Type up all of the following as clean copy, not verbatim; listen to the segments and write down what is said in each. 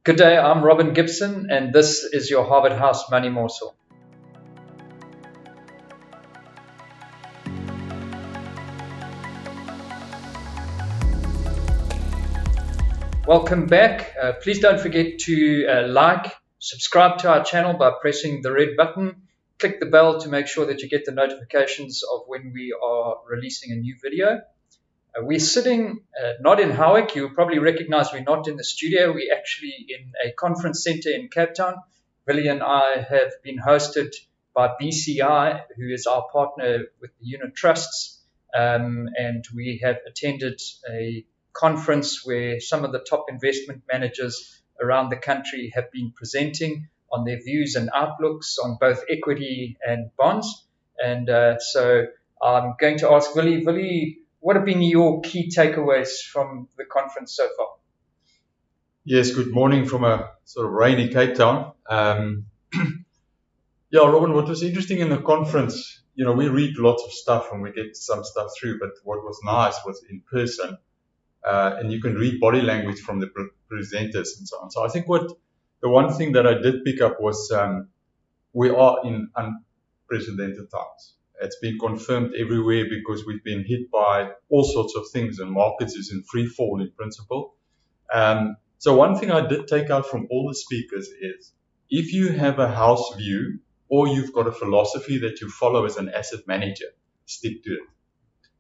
Good day, I'm Robin Gibson, and this is your Harvard House Money Morsel. Welcome back. Please don't forget to like, subscribe to our channel by pressing the red button. Click the bell to make sure that you get the notifications of when we are releasing a new video. We're sitting not in Howick. You'll probably recognize we're not in the studio. We're actually in a conference center in Cape Town. Willie and I have been hosted by BCI, who is our partner with the unit trusts, and we have attended a conference where some of the top investment managers around the country have been presenting on their views and outlooks on both equity and bonds. And so I'm going to ask Willie, what have been your key takeaways from the conference so far? Yes, good morning from a sort of rainy Cape Town. Robin, what was interesting in the conference, we read lots of stuff and we get some stuff through, but what was nice was in person, and you can read body language from the presenters and so on. So I think the one thing that I did pick up was we are in unprecedented times. It's been confirmed everywhere because we've been hit by all sorts of things, and markets is in free fall in principle. So one thing I did take out from all the speakers is if you have a house view or you've got a philosophy that you follow as an asset manager, stick to it.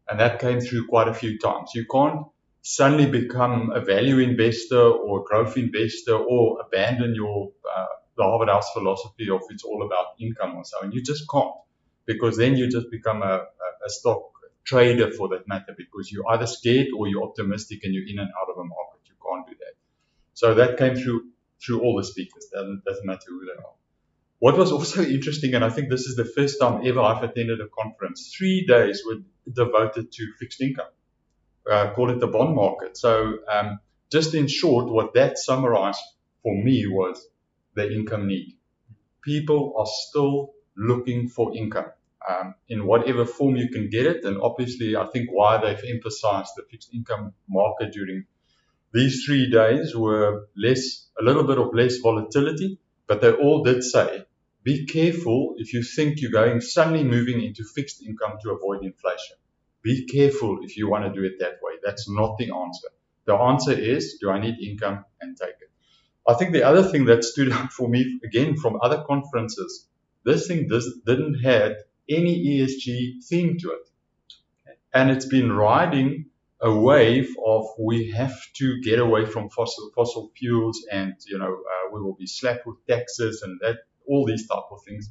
And that came through quite a few times. You can't suddenly become a value investor or a growth investor or abandon your the Harvard House philosophy of it's all about income or so, and you just can't. Because then you just become a stock trader for that matter, because you're either scared or you're optimistic and you're in and out of a market. You can't do that. So that came through all the speakers. Doesn't matter who they are. What was also interesting, and I think this is the first time ever I've attended a conference, 3 days were devoted to fixed income. Call it the bond market. So just in short, what that summarized for me was the income need. People are still looking for income in whatever form you can get it, and obviously I think why they've emphasized the fixed income market during these 3 days were a little bit of less volatility, but they all did say be careful if you think you're suddenly moving into fixed income to avoid inflation. Be careful if you want to do it that way. That's not the answer. The answer is, do I need income, and take it. I think the other thing that stood out for me again from other conferences, this thing didn't have any ESG theme to it. And it's been riding a wave of we have to get away from fossil fuels, and we will be slapped with taxes and that all these type of things.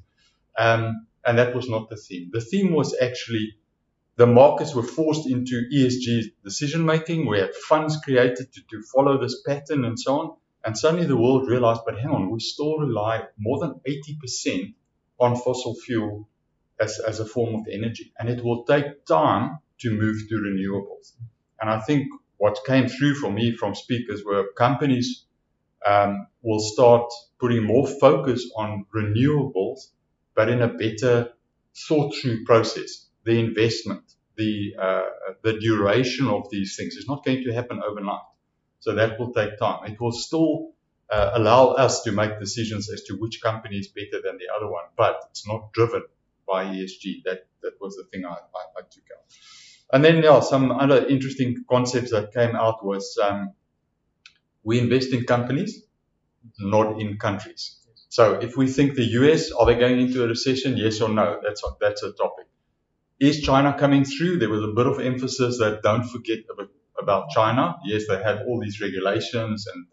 And that was not the theme. The theme was actually the markets were forced into ESG decision making. We had funds created to follow this pattern and so on. And suddenly the world realized, but hang on, we still rely more than 80% on fossil fuel as a form of energy. And it will take time to move to renewables. And I think what came through for me from speakers were companies will start putting more focus on renewables, but in a better thought through process. The investment, the duration of these things is not going to happen overnight. So that will take time. It will still allow us to make decisions as to which company is better than the other one, but it's not driven by ESG. That was the thing I took out. And then some other interesting concepts that came out was we invest in companies, not in countries. So if we think the US, are they going into a recession? Yes or no? That's a topic. Is China coming through? There was a bit of emphasis that don't forget about China. Yes, they had all these regulations and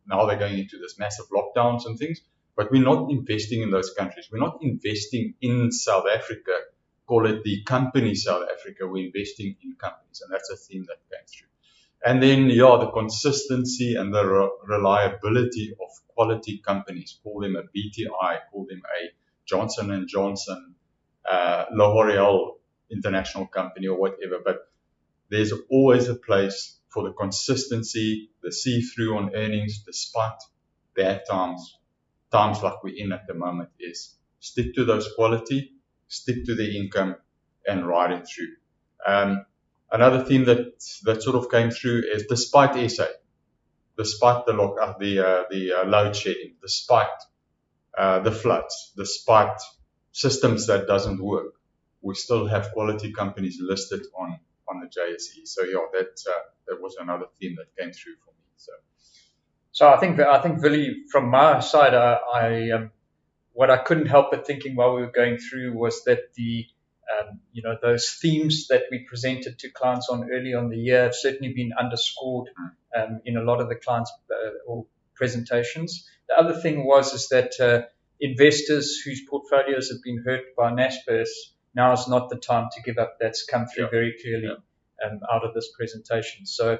now they're going into this massive lockdowns and things, but we're not investing in those countries. We're not investing in South Africa, call it the company South Africa. We're investing in companies, and that's a theme that came through. And then, the consistency and the reliability of quality companies. Call them a BTI, call them a Johnson & Johnson, L'Oreal international company or whatever, but there's always a place for the consistency, the see-through on earnings, despite bad times like we're in at the moment, is stick to those quality, stick to the income, and ride it through. Another theme that sort of came through is despite SA, despite the load shedding, despite the floods, despite systems that doesn't work, we still have quality companies listed on the JSE. So yeah, that was another theme that came through for me. So I think Willie, from my side, what I couldn't help but thinking while we were going through was that those themes that we presented to clients on early on the year have certainly been underscored in a lot of the clients' or presentations. The other thing is that investors whose portfolios have been hurt by Naspers, now is not the time to give up. That's come through very clearly out of this presentation. So,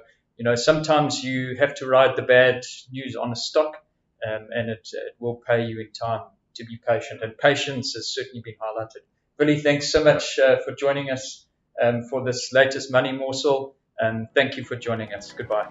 sometimes you have to ride the bad news on a stock, and it will pay you in time to be patient. And patience has certainly been highlighted. Willie, thanks so much for joining us for this latest Money Morsel. And thank you for joining us. Goodbye.